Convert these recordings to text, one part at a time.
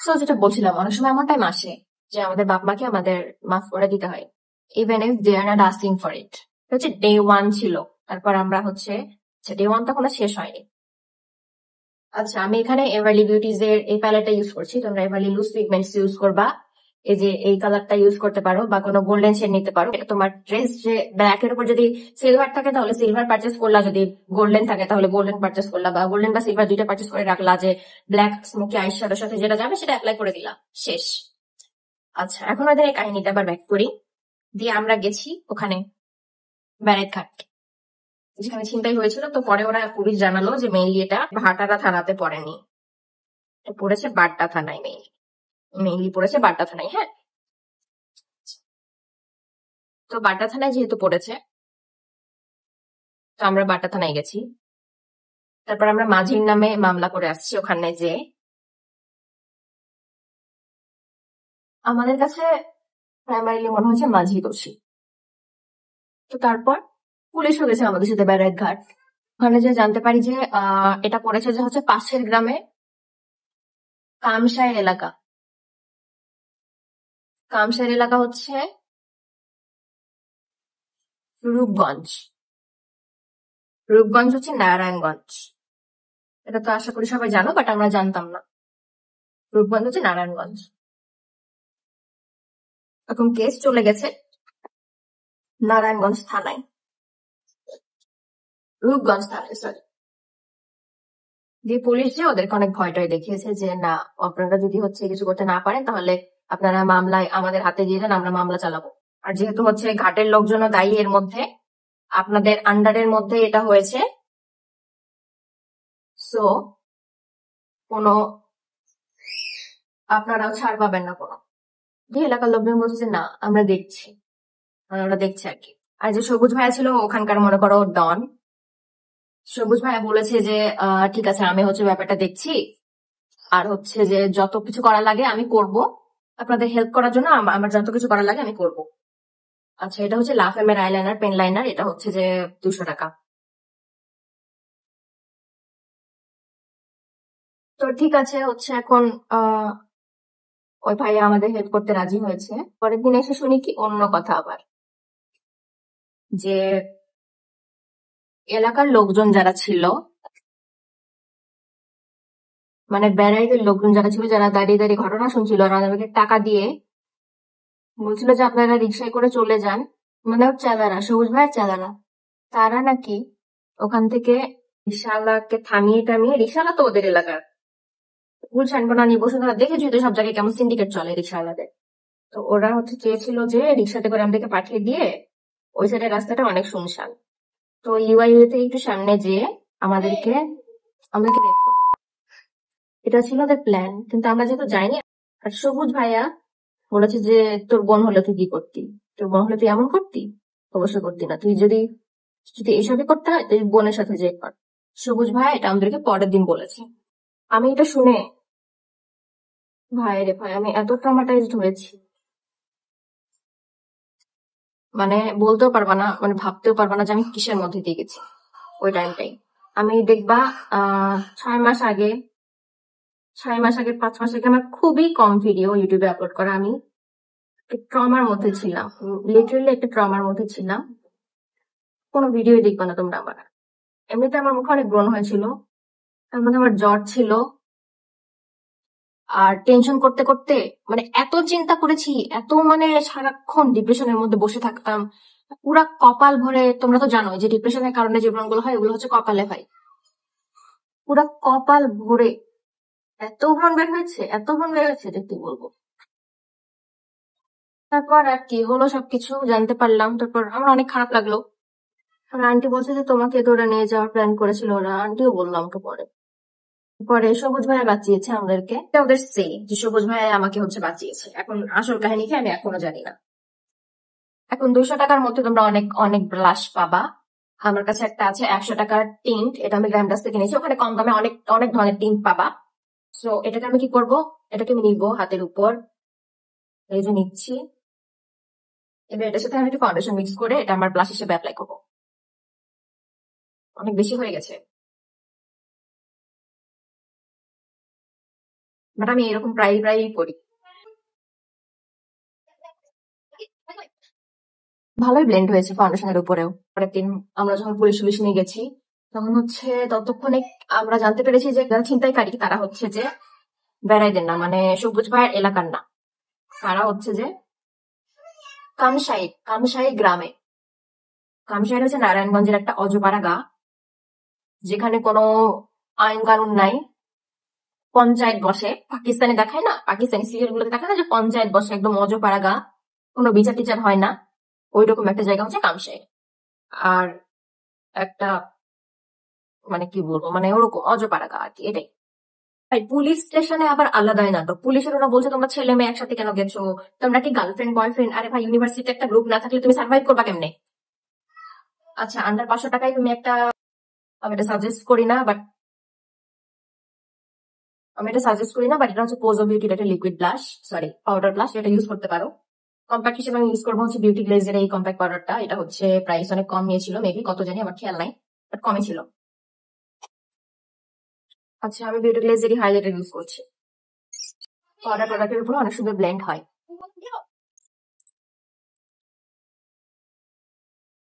So যেটা বলছিলাম, অনেক সময় এমন টাইম আসে যে আমাদের বাপ মাকে আমাদের মাফ করে দিতে হয়, even if they are not asking for it. হচ্ছে ডে ওয়ান ছিল, তারপর আমরা হচ্ছে ডে ওয়ান তখন শেষ হয়নি। আচ্ছা, আমি এখানে এভারলি বিউটিজ এর এই প্যালেটটা ইউজ করছি। তোমরা এভারলি লুজ পিগমেন্টস ইউজ করবা। এই যে এই কালারটা ইউজ করতে পারো, বা কোনো গোল্ডেন শেড নিতে পারো। এটা তোমার ড্রেস যে ব্ল্যাক এর উপর যদি সিলভার থাকে তাহলে সিলভার পারচেস করলা, যদি গোল্ডেন থাকে তাহলে গোল্ডেন পারচেস করলা, বা গোল্ডেন বা সিলভার দুইটা পারচেস করে রাখলা, যে ব্ল্যাক স্মোকি আইস শ্যাডোর সাথে যেটা যাবে সেটা অ্যাপ্লাই করে দিলা, শেষ। আচ্ছা, এখন আমাদের এই কাহিনীটা আবার ব্যাক করি। দিয়ে আমরা গেছি ওখানে ব্যারেক ঘাট, যেখানে ছিনতাই হয়েছিল। তো পরে ওরা পুলিশ জানালো যে মেইনলি এটা ভাটারা থানাতে পড়েনি, পড়েছে বাড্ডা থানায়। মেইনলি পড়েছে বাড্ডা থানায়। হ্যাঁ, তো বাড্ডা থানায় যেহেতু পড়েছে, তো আমরা বাড্ডা থানায় গেছি। তারপর আমরা মাঝির নামে মামলা করে আসছি ওখানে। যে আমাদের কাছে প্রাইমারিলি মনে হয়েছে মাঝি দোষী। তো তারপর পুলিশও গেছে আমাদের সাথে ব্যারেক ঘাট। ওখানে যে জানতে পারি যে এটা পড়েছে যে হচ্ছে পাশের গ্রামে কামসাই এলাকা। কামসাই এলাকা হচ্ছে রূপগঞ্জ। রূপগঞ্জ হচ্ছে নারায়ণগঞ্জ। এটা তো আশা করি সবাই জানো, বাট আমরা জানতাম না। রূপগঞ্জ হচ্ছে নারায়ণগঞ্জ। এখন কেস চলে গেছে নারায়ণগঞ্জ থানায়, রূপগঞ্জ থানায়, সরি। দিয়ে পুলিশ যে ওদেরকে অনেক ভয় টয় দেখিয়েছে যে না, আপনারা যদি হচ্ছে কিছু করতে না পারেন তাহলে আপনারা মামলায় আমাদের হাতে দিয়ে দেন, আমরা মামলা চালাবো। আর যেহেতু হচ্ছে ঘাটের লোকজনও দায়ী এর মধ্যে, আপনাদের আন্ডারের মধ্যে এটা হয়েছে, সো কোনো আপনারাও ছাড় পাবেন না কোনো। দিয়ে এলাকার লোকজন বলছে যে না, আমরা দেখছি, আমরা দেখছি আর কি। আর যে সবুজ ভাইয়া ছিল ওখানকার, মনে করো ডন, সবুজ ভাইয়া বলেছে যে ঠিক আছে, আমি হচ্ছে ব্যাপারটা দেখছি, আর হচ্ছে যে যত কিছু করা লাগে আমি করব, আপনাদের হেল্প করার জন্য আমার যত কিছু করা লাগে আমি করব। আচ্ছা, এটা হচ্ছে লাফেমের আইলাইনার, পেন লাইনার, এটা হচ্ছে যে 200 টাকা। তো ঠিক আছে, হচ্ছে এখন আহ ওই ভাইয়া আমাদের হেল্প করতে রাজি হয়েছে। পরের দিন এসে শুনি কি অন্য কথা আবার, যে এলাকার লোকজন যারা ছিল, মানে ব্যারাইটের লোকজন যারা ছিল, যারা দাঁড়িয়ে দাঁড়িয়ে ঘটনা শুনছিল, ওরা আমাদেরকে টাকা দিয়ে বলছিল যে আপনারা রিক্সায় করে চলে যান। মানে ওর চালারা, সবুজ ভাইয়ের চালারা, তারা নাকি ওখান থেকে রিক্সাওয়ালাকে থামিয়ে টামিয়ে, রিক্সাওয়ালা তো ওদের এলাকার, গুলশান বনানী বসুন্ধরা দেখেছি তো সব জায়গায় কেমন সিন্ডিকেট চলে রিক্সাওয়ালাদের। তো ওরা হচ্ছে চেয়েছিল যে রিক্সাতে করে আমাদেরকে পাঠিয়ে দিয়ে, ওই সাইডের রাস্তাটা অনেক শুনশান, তো ইউআইইউ থেকে একটু সামনে যেয়ে আমাদেরকে আমাদেরকে রেপ করবে, এটা ছিল ওদের প্ল্যান। কিন্তু আমরা যেহেতু যাইনি, আর সবুজ ভাইয়া বলেছে যে তোর বোন হলে তুই কি করতি, তোর বোন হলে তুই এমন করতি? অবশ্যই করতি না, তুই যদি যদি এসবই করতে হয় তুই বোনের সাথে যে কর। সবুজ ভাই এটা আমাদেরকে পরের দিন বলেছে। আমি এটা শুনে, ভাই রে ভাই, আমি এত ট্রমাটাইজড হয়েছি, মানে বলতেও পারবা না, মানে ভাবতেও পারবা না যে আমি কিসের মধ্যে দিয়ে গেছি ওই টাইমটাই। আমি দেখবা 6 মাস আগে, 6 মাস আগে, 5 মাস আগে আমার খুবই কম ভিডিও ইউটিউবে আপলোড করা। আমি ট্রমার মধ্যে ছিলাম, লিটারেলি একটা ট্রমার মধ্যে ছিলাম। কোনো ভিডিও দেখবা না তোমরা আমার। এমনিতে আমার মুখে অনেক ব্রণ হয়েছিল, তার মধ্যে আমার জ্বর ছিল, আর টেনশন করতে করতে মানে এত চিন্তা করেছি, এত মানে সারাক্ষণ ডিপ্রেশনের মধ্যে বসে থাকতাম। পুরা কপাল ভরে, তোমরা তো জানোই যে ডিপ্রেশনের কারণে যে ব্রণগুলো হয় ওগুলো হচ্ছে কপালে হয়। পুরা কপাল ভরে এত ব্রণ বের হয়েছে, এত ব্রণ বের হয়েছে যে কি বলবো। তারপর আর কি হলো সবকিছু জানতে পারলাম, তারপর আমার অনেক খারাপ লাগলো। আর আন্টি বলছে যে তোমাকে তো ওরা নিয়ে যাওয়ার প্ল্যান করেছিল ওরা, আন্টিও বললাম আমাকে পরে। পরে সবুজ ভাইয়া বাঁচিয়েছে আমাদেরকে, এটা ওদের সে যে সবুজ ভাইয়া আমাকে হচ্ছে বাঁচিয়েছে। এখন আসল কাহিনী কি আমি এখনো জানি না। এখন 200 টাকার মধ্যে তোমরা অনেক অনেক ব্লাশ পাবা। আমার কাছে একটা আছে 100 টাকার টিন্ট, এটা আমি গ্র্যান্ডাস থেকে নিয়েছি, ওখানে কম দামে অনেক অনেক ধরনের টিন্ট পাবা। সো এটাকে আমি কি করব, এটাকে আমি নিবো হাতের উপর, এই যে নিচ্ছি। এবার এটার সাথে আমি একটু ফাউন্ডেশন মিক্স করে এটা আমার ব্লাশ হিসেবে অ্যাপ্লাই করবো। অনেক বেশি হয়ে গেছে। বাট আমি এরকম প্রায় প্রায়ই করি। ভালোই ব্লেন্ড হয়েছে ফাউন্ডেশনের উপরেও। পরের দিন আমরা যখন পুলিশ টুলিশ নিয়ে গেছি, তখন হচ্ছে ততক্ষণে আমরা জানতে পেরেছি যে যারা ছিনতাইকারী তারা হচ্ছে যে বেড়াইদের না, মানে সবুজ ভাইয়ের এলাকার না, তারা হচ্ছে যে কামশাই গ্রামে। কামশাই হচ্ছে নারায়ণগঞ্জের একটা অজপাড়া গা, যেখানে কোনো আইন কানুন নাই। পঞ্চায়েত বসে, পাকিস্তানে দেখায় না, পাকিস্তানি সিরিয়াল গুলোতে দেখায় না যে পঞ্চায়েত বসে, একদম অজপাড়া গা, কোনো বিচার টিচার হয় না। ওই রকম একটা জায়গা হচ্ছে কামশাই। আর একটা, মানে কি বলবো, মানে ওরকম অজপাড়া গা আর কি, এটাই। আর পুলিশ স্টেশনে আবার আলাদাই নাটক। পুলিশের ওরা বলছে তোমরা ছেলে মেয়ে একসাথে কেন গেছো, তোমরা কি গার্লফ্রেন্ড বয়ফ্রেন্ড? আরে ভাই, ইউনিভার্সিটিতে একটা গ্রুপ না থাকলে তুমি সার্ভাইভ করবা কেমনে? আচ্ছা, আন্ডার 500 টাকায় তুমি একটা, আমি এটা সাজেস্ট করি না, বাট এটা হচ্ছে পোজো বিউটির একটা liquid blush, sorry powder blush, এটা ইউজ করতে পারো। কম্প্যাক্ট হিসেবে আমি ইউজ করবো হচ্ছে বিউটি গ্লেজের এই কম্প্যাক্ট পাউডারটা। এটা হচ্ছে প্রাইস অনেক কম নিয়েছিল, মেবি কত জানি আমার খেয়াল নাই, বাট কমই ছিল। আচ্ছা, আমি বিউটি গ্লেজেরই হাইলাইটার ইউজ করছি। পাউডার প্রোডাক্টের উপরে অনেক সুন্দর ব্লেন্ড হয়।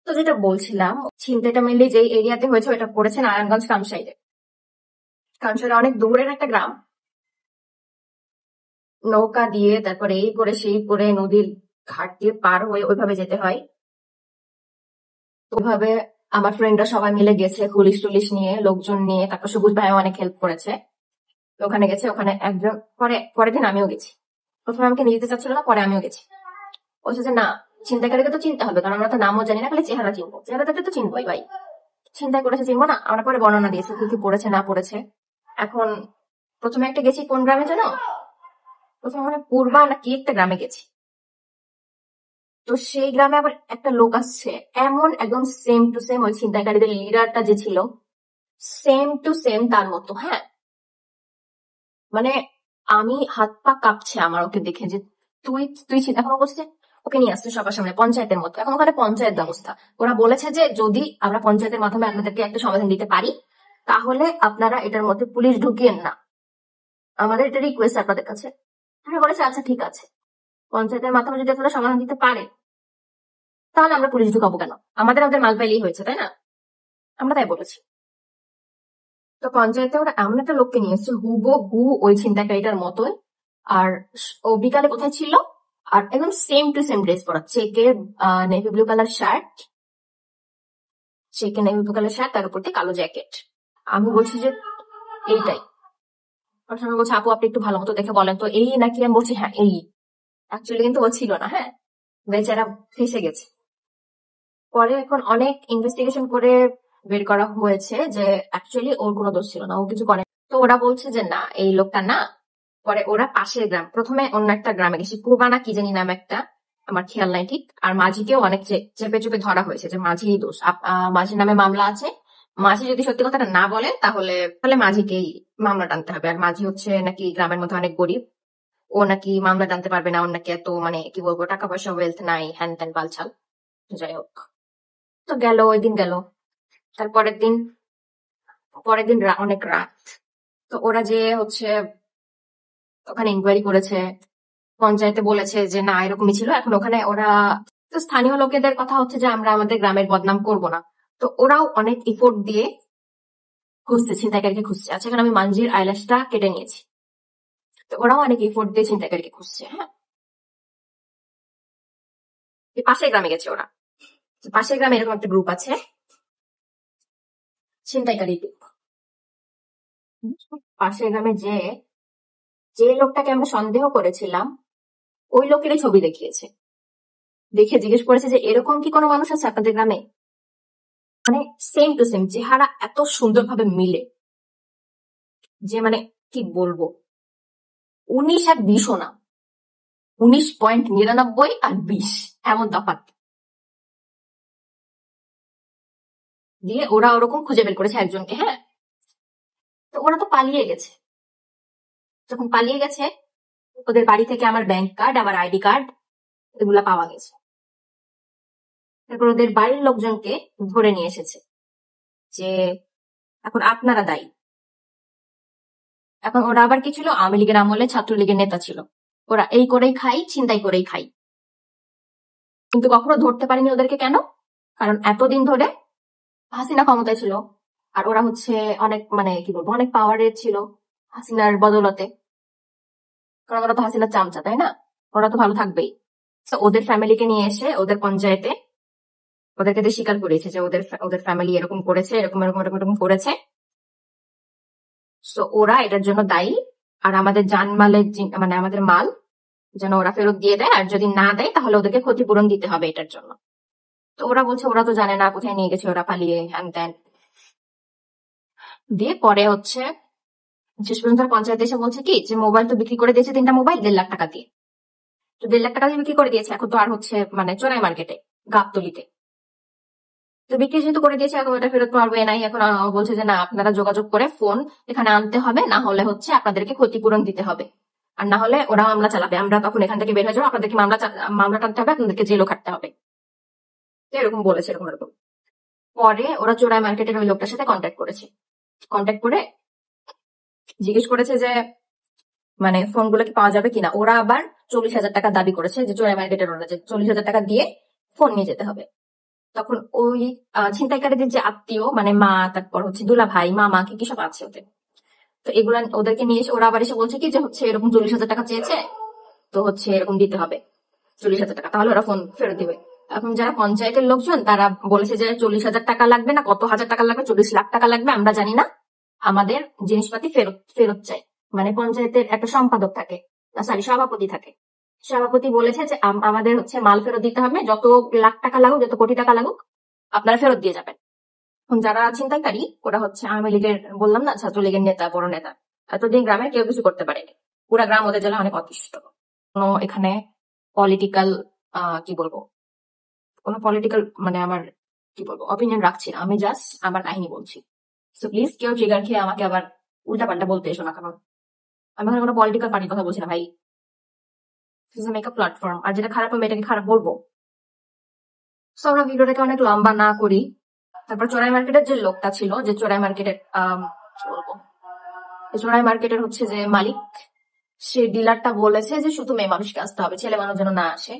তো যেটা বলছিলাম, ছিনতাইটা মেনলি যে এরিয়াতে হয়েছে ওটা পড়েছে নারায়ণগঞ্জ কামসাইডে। কামসাইড অনেক দূরের একটা গ্রাম। নৌকা দিয়ে, তারপরে এই করে সেই করে নদীর ঘাট দিয়ে পার হয়ে ওইভাবে যেতে হয়। ওইভাবে আমার ফ্রেন্ডরা সবাই মিলে গেছে, পুলিশ টুলিশ নিয়ে, লোকজন নিয়ে, তারপর সবুজ ভাইও অনেক হেল্প করেছে। তো ওখানে গেছে, ওখানে একজন, পরের দিন আমিও গেছি। প্রথমে আমাকে নিয়ে যেতে চাচ্ছিল না, পরে আমিও গেছি। বলছে যে না, ছিনতাইকারীকে তো চিনতে হবে, কারণ আমরা তো নামও জানি না, খালি চেহারা চিনবো, চেহারা দেখলে তো চিনবোই ভাই। ছিনতাই করেছে চিনবো না? আমরা পরে বর্ণনা দিয়েছি কি কি পড়েছে না পড়েছে। এখন প্রথমে একটা গেছি কোন গ্রামে জানো? প্রথমে মানে পূর্বা না কি একটা গ্রামে গেছি। তো সেই গ্রামে আবার একটা লোক আসছে, এমন একদম সেম টু সেম ওই ছিনতাইকারীদের লিডারটা যে ছিল, সেম টু সেম তার মতো, হ্যাঁ। মানে আমি হাত পা কাঁপছে আমার ওকে দেখে, যে তুই তুই এখন ও বলছে যে ওকে নিয়ে আসছে সবার সামনে পঞ্চায়েতের মতো। এখন ওখানে পঞ্চায়েত ব্যবস্থা, ওরা বলেছে যে যদি আমরা পঞ্চায়েতের মাধ্যমে আপনাদেরকে একটা সমাধান দিতে পারি, তাহলে আপনারা এটার মধ্যে পুলিশ ঢুকিয়েন না, আমাদের এটা রিকোয়েস্ট আপনাদের কাছে। আমি বলেছি আচ্ছা ঠিক আছে, পঞ্চায়েতের মাধ্যমে যদি আপনারা সমাধান দিতে পারেন, তাহলে আমরা পুলিশ ঢুকাবো কেন? আমাদের আমাদের মাল পাইলেই হয়েছে, তাই না? আমরা তাই বলেছি। তো পঞ্চায়েতে ওরা এমন একটা লোককে নিয়ে এসেছে হুবহু ওই ছিনতাইকারীটার মতোই। আর ও বিকালে কোথায় ছিল, আর একদম সেম টু সেম ড্রেস পরা, চেকের নেভি ব্লু কালার শার্ট, চেকের নেভি ব্লু কালার শার্ট, তার উপর দিয়ে কালো জ্যাকেট। আমি বলছি যে এইটাই। প্রথমে আমি বলছি আপু আপনি একটু ভালো মতো দেখে বলেন তো এই নাকি, আমি বলছি হ্যাঁ এই। অ্যাকচুয়ালি কিন্তু ও ছিল না, হ্যাঁ, বেচারা ফেসে গেছে। পরে এখন অনেক ইনভেস্টিগেশন করে বের করা হয়েছে যে অ্যাকচুয়ালি ওর কোনো দোষ ছিল না, ও কিছু করে। তো ওরা বলছে যে না, এই লোকটা না। পরে ওরা পাশের গ্রাম, প্রথমে অন্য একটা গ্রামে গেছে, পূর্বানা কি জানি নাম একটা, আমার খেয়াল নাই ঠিক। আর মাঝিকেও অনেক চেপে চেপে ধরা হয়েছে যে মাঝিরই দোষ, মাঝির নামে মামলা আছে। মাঝি যদি সত্যি কথাটা না বলে, তাহলে তাহলে মাঝিকেই মামলা টানতে হবে। আর মাঝি হচ্ছে নাকি গ্রামের মধ্যে অনেক গরিব, ও নাকি মামলা টানতে পারবে না, ওর নাকি এত, মানে কি বলবো, টাকা পয়সা ওয়েলথ নাই, হ্যান ত্যান বালছাল। তো যাই হোক, তো গেল ওই দিন গেল। তারপরের দিন, অনেক রাত। তো ওরা যে হচ্ছে ওখানে ইনকোয়ারি করেছে, পঞ্চায়েতে বলেছে যে না এরকমই ছিল। এখন ওখানে ওরা, তো স্থানীয় লোকেদের কথা হচ্ছে যে আমরা আমাদের গ্রামের বদনাম করব না। তো ওরাও অনেক ইফোর্ট দিয়ে খুঁজছে, ছিনতাইকারীকে খুঁজছে। আচ্ছা, এখন আমি মানজির আইল্যাশটা কেটে নিয়েছি। তো ওরাও অনেক ইফোর্ট দিয়ে ছিনতাইকারীকে খুঁজছে, হ্যাঁ। এই পাশের গ্রামে গেছে ওরা, যে পাশের গ্রামে এরকম একটা গ্রুপ আছে, ছিনতাইকারী group। পাশের গ্রামে যে যে লোকটাকে আমরা সন্দেহ করেছিলাম, ওই লোকেরই ছবি দেখিয়েছে। দেখে জিজ্ঞেস করেছে যে এরকম কি কোনো মানুষ আছে আপনাদের গ্রামে? মানে সেম টু সেম চেহারা, এত সুন্দরভাবে মিলে যে মানে কি বলবো, 19 আর 20ও না, 19.99 আর 20, এমন তফাৎ। দিয়ে ওরা ওরকম খুঁজে বের করেছে একজনকে, হ্যাঁ। তো ওরা তো পালিয়ে গেছে। যখন পালিয়ে গেছে, ওদের বাড়ি থেকে আমার ব্যাংক কার্ড, আবার আইডি কার্ড, এগুলা পাওয়া গেছে। তারপর ওদের বাড়ির লোকজনকে ধরে নিয়ে এসেছে যে এখন আপনারা দায়ী। এখন ওরা আবার কি ছিল, আওয়ামী লীগের আমলে ছাত্রলীগের নেতা ছিল। ওরা এই করেই খাই, ছিনতাই করেই খাই, কিন্তু কখনো ধরতে পারিনি ওদেরকে। কেন? কারণ এতদিন ধরে হাসিনা ক্ষমতায় ছিল, আর ওরা হচ্ছে অনেক মানে কি বলবো অনেক পাওয়ারের ছিল হাসিনার বদলতে। কারণ ওরা তো হাসিনার চামচা, তাই না? ওরা তো ভালো থাকবেই। তো ওদের ফ্যামিলিকে নিয়ে এসে ওদের পঞ্চায়েতে ওদেরকে দিয়ে স্বীকার করেছে যে ওদের ওদের ফ্যামিলি এরকম করেছে, এরকম এরকম এরকম এরকম করেছে। সো ওরা এটার জন্য দায়ী। আর আমাদের জানমালের মানে আমাদের মাল যেন ওরা ফেরত দিয়ে দেয়, আর যদি না দেয় তাহলে ওদেরকে ক্ষতিপূরণ দিতে হবে এটার জন্য। তো ওরা বলছে ওরা তো জানে না কোথায় নিয়ে গেছে, ওরা পালিয়ে হ্যান ত্যান দিয়ে। পরে হচ্ছে শেষ পর্যন্ত পঞ্চায়েত এসে বলছে কি যে মোবাইল তো বিক্রি করে দিয়েছে, 3টা মোবাইল 1.5 লাখ টাকা দিয়ে। তো 1.5 লাখ টাকা দিয়ে বিক্রি করে দিয়েছে, এখন তো আর হচ্ছে মানে চোরাই মার্কেটে, গাবতলিতে। তো বিক্রি যেহেতু করে দিয়েছে, এখন এটা ফেরত পারবে নাই। এখন বলছে যে না, আপনারা যোগাযোগ করে ফোন এখানে আনতে হবে, না হলে হচ্ছে আপনাদেরকে ক্ষতিপূরণ দিতে হবে, আর না হলে ওরা মামলা চালাবে। আমরা তখন এখান থেকে বের হয়ে যাবো, আপনাদেরকে মামলা টানতে হবে, আপনাদেরকে জেলও খাটতে হবে। তো এরকম বলেছে, এরকম এরকম। পরে ওরা চোরাই মার্কেটের ওই লোকটার সাথে কন্ট্যাক্ট করেছে। কন্ট্যাক্ট করে জিজ্ঞেস করেছে যে মানে ফোনগুলো কি পাওয়া যাবে কিনা। ওরা আবার 40,000 টাকা দাবি করেছে, যে চোরাই মার্কেটের ওরা যে 40,000 টাকা দিয়ে ফোন নিয়ে যেতে হবে। তখন ওই ছিনতাইকারীদের যে আত্মীয় মানে মা, তারপর হচ্ছে দুলা ভাই, মামা কি কি সব আছে ওদের। তো এগুলা ওদেরকে নিয়ে এসে ওরা আবার এসে বলছে কি যে হচ্ছে এরকম 40,000 টাকা চেয়েছে, তো হচ্ছে এরকম দিতে হবে 40,000 টাকা, তাহলে ওরা ফোন ফেরত দিবে। এখন যারা পঞ্চায়েতের লোকজন তারা বলেছে যে 40,000 টাকা লাগবে না, কত হাজার টাকা লাগবে, 40 লাখ টাকা লাগবে, আমরা জানি না, আমাদের জিনিসপাতি ফেরত ফেরত চাই। মানে পঞ্চায়েতের একটা সম্পাদক থাকে, সরি সভাপতি থাকে। সভাপতি বলেছে যে আমাদের হচ্ছে মাল ফেরত দিতে হবে, যত লাখ টাকা লাগুক, যত কোটি টাকা লাগুক, আপনারা ফেরত দিয়ে যাবেন। এখন যারা ছিনতাইকারী ওরা হচ্ছে আওয়ামী লীগের, বললাম না, ছাত্রলীগের নেতা, বড় নেতা। এতদিন গ্রামে কেউ কিছু করতে পারেনি, পুরা গ্রাম ওদের জন্য অনেক অতিষ্ঠ। কোনো এখানে পলিটিক্যাল কি বলবো, কোনো পলিটিক্যাল মানে আমার কি বলবো অপিনিয়ন রাখছি না, আমি জাস্ট আমার কাহিনী বলছি। সো প্লিজ কেউ ট্রিগার খেয়ে আমাকে আবার উল্টা পাল্টা বলতে এসো না, কারণ আমি এখানে কোনো পলিটিক্যাল পার্টির কথা বলছি না ভাই। This is make a platform, আর যেটা খারাপ হবে এটাকে খারাপ বলবো। সো আমরা ভিডিওটাকে অনেক লম্বা না করি। তারপর চোরাই মার্কেটের যে লোকটা ছিল, যে চোরাই মার্কেটের কি বলবো, চোরাই মার্কেটের হচ্ছে যে মালিক, সে ডিলারটা বলেছে যে শুধু মেয়ে মানুষকে আসতে হবে, ছেলে মানুষ যেন না আসে।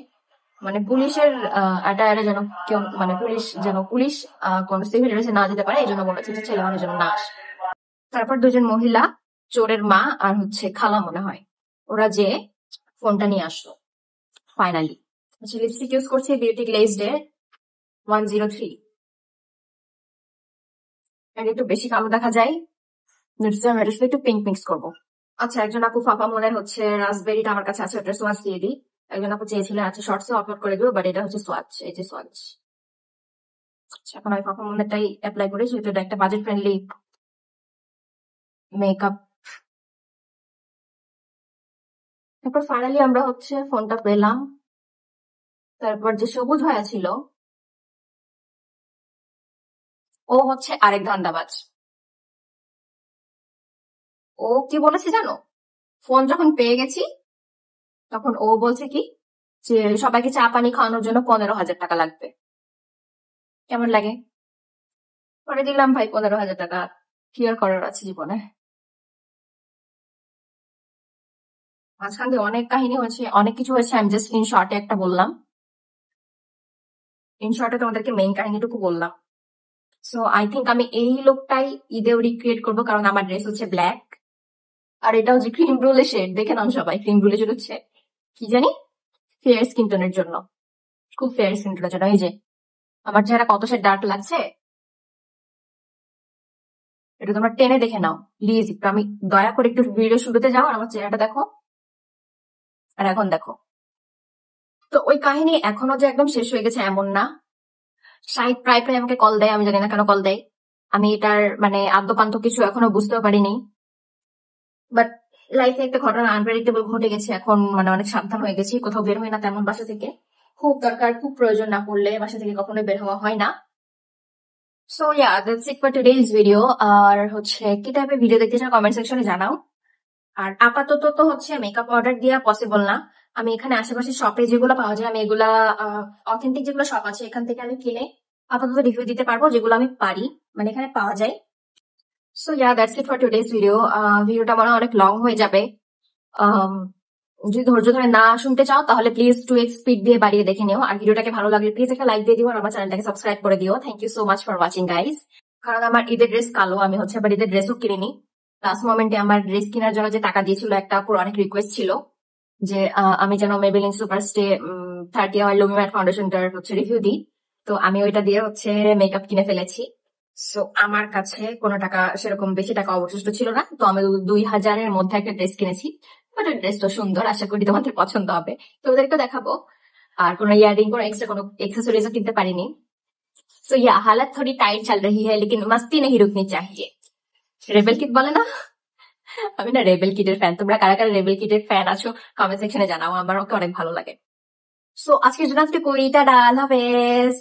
মানে পুলিশের অ্যাটায়ারে যেন কেউ, মানে পুলিশ কোন সিভিল ড্রেসে না যেতে পারে, এই জন্য বলেছে যে ছেলে মানুষ যেন না আসে। তারপর দুজন মহিলা, চোরের মা আর হচ্ছে খালা মনে হয়, ওরা যে ফোনটা নিয়ে আসলো ফাইনালি। লিপস্টিক ইউজ করছে বিউটি গ্লেজড এর 103, একটু বেশি কালো দেখা যায়, একটু পিঙ্ক মিক্স করবো। আচ্ছা, একজন আপু ফাফা মনের হচ্ছে রাসবেরিটা আমার কাছে আছে, ওটা সোয়াচ দিয়ে দিই। একজন আপু চেয়েছিলেন, আচ্ছা শর্টসে আপলোড করে দিব, বাট এটা হচ্ছে সোয়াচ, এই যে সোয়াচ। আচ্ছা, এখন আমি ফাফা মনেরটাই অ্যাপ্লাই করি, যেহেতু এটা একটা বাজেট ফ্রেন্ডলি মেকআপ। তারপর ফাইনালি আমরা হচ্ছে ফোনটা পেলাম। তারপর যে সবুজ ভাইয়া ছিল, ও হচ্ছে আরেক ধান্দাবাজ। ও কি বলেছে জানো, ফোন যখন পেয়ে গেছি তখন ও বলছে কি যে সবাইকে চা পানি খাওয়ানোর জন্য 15,000 টাকা লাগবে। কেমন লাগে? পরে দিলাম ভাই 15,000 টাকা, কি আর করার আছে জীবনে। মাঝখান দিয়ে অনেক কাহিনী হয়েছে, অনেক কিছু হয়েছে, আমি জাস্ট ইন শর্টে একটা বললাম, ইন শর্টে তোমাদেরকে মেইন কাহিনীটুকু বললাম। সো আই থিঙ্ক আমি এই লোকটাই ঈদেও রিক্রিয়েট করবো, কারণ আমার ড্রেস হচ্ছে ব্ল্যাক, আর এটা হচ্ছে ক্রিম ব্রুলে শেড। দেখে নাও সবাই, ক্রিম ব্রুলে শেড হচ্ছে কি জানি ফেয়ার স্কিন টোনের জন্য, খুব ফেয়ার স্কিন টোনের জন্য। এই যে আমার চেহারা কত সে ডার্ক লাগছে, এটা তোমরা টেনে দেখে নাও প্লিজ। একটু আমি দয়া করে একটু ভিডিও শুরুতে যাও আর আমার চেহারাটা দেখো, আর এখন দেখো। তো ওই কাহিনী এখনো যে একদম শেষ হয়ে গেছে এমন না। শাহিদ প্রায় প্রায় আমাকে কল দেয়, আমি জানি না কেন কল দেয়। আমি এটার মানে আদ্যপান্ত কিছু এখনো বুঝতেও পারিনি, বাট লাইফে একটা ঘটনা আনপ্রেডিক্টেবল ঘটে গেছে। এখন মানে অনেক সাবধান হয়ে গেছি, কোথাও বের হয় না তেমন বাসা থেকে, খুব দরকার খুব প্রয়োজন না পড়লে বাসা থেকে কখনোই বের হওয়া হয় না। So yeah, that's it for today's video. আর হচ্ছে কি টাইপের ভিডিও দেখতে চাও কমেন্ট সেকশনে জানাও। আর আপাতত তো হচ্ছে মেকআপ অর্ডার দেওয়া পসিবল না। আমি এখানে আশেপাশে শপে যেগুলো পাওয়া যায়, আমি এগুলা অথেন্টিক যেগুলো শপ আছে এখান থেকে আমি কিনে আপাতত রিভিউ দিতে পারবো, যেগুলো আমি পারি, মানে এখানে পাওয়া যায়। So yeah, that's it for today's video. ভিডিওটা মনে হয় অনেক লং হয়ে যাবে। Um, যদি ধৈর্য ধরে না শুনতে চাও তাহলে প্লিজ 2x স্পিড দিয়ে বাড়িয়ে দেখে নিও। আর ভিডিওটাকে ভালো লাগলে প্লিজ একটা লাইক দিয়ে দিও আর আমার চ্যানেলটাকে সাবস্ক্রাইব করে দিও। Thank you so much for watching guys. কারণ আমার ঈদের ড্রেস কালো, আমি হচ্ছে আবার ঈদের ড্রেসও কিনিনি। লাস্ট মোমেন্টে আমার ড্রেস কেনার জন্য যে টাকা দিয়েছিল একটা আপুর অনেক রিকোয়েস্ট ছিল যে আমি যেন মেবেলিন সুপারস্টে 30 আওয়ার লুমি ম্যাট ফাউন্ডেশনটার হচ্ছে রিভিউ দিই। তো আমি ওইটা দিয়ে হচ্ছে মেকআপ কিনে ফেলেছি। সো আমার কাছে কোনো টাকা, সেরকম বেশি টাকা অবশিষ্ট ছিল না, তো আমি 2000-এর মধ্যে একটা ড্রেস কিনেছি। বাট ওই ড্রেসটা সুন্দর, আশা করি তোমাদের পছন্দ হবে, তো ওদেরকে দেখাবো। আর কোনো ইয়ারিং, কোনো এক্সট্রা কোনো एक्सेसरीजও কিনতে পারিনি। সো ইয়া, হালাত থোড়ি টাইট চল রही है लेकिन मस्ती नहीं रुकनी चाहिए। রেবেল কিড বলে না, আমি না রেবেল কিডের ফ্যান। তোমরা কারা কারা রেবেল কিডের ফ্যান আছো কমেন্ট সেকশনে জানাও, আমার ওকে অনেক ভালো লাগে। সো আজকের জন্য আজকে কই, টাটা, আল্লাহ হাফেজ।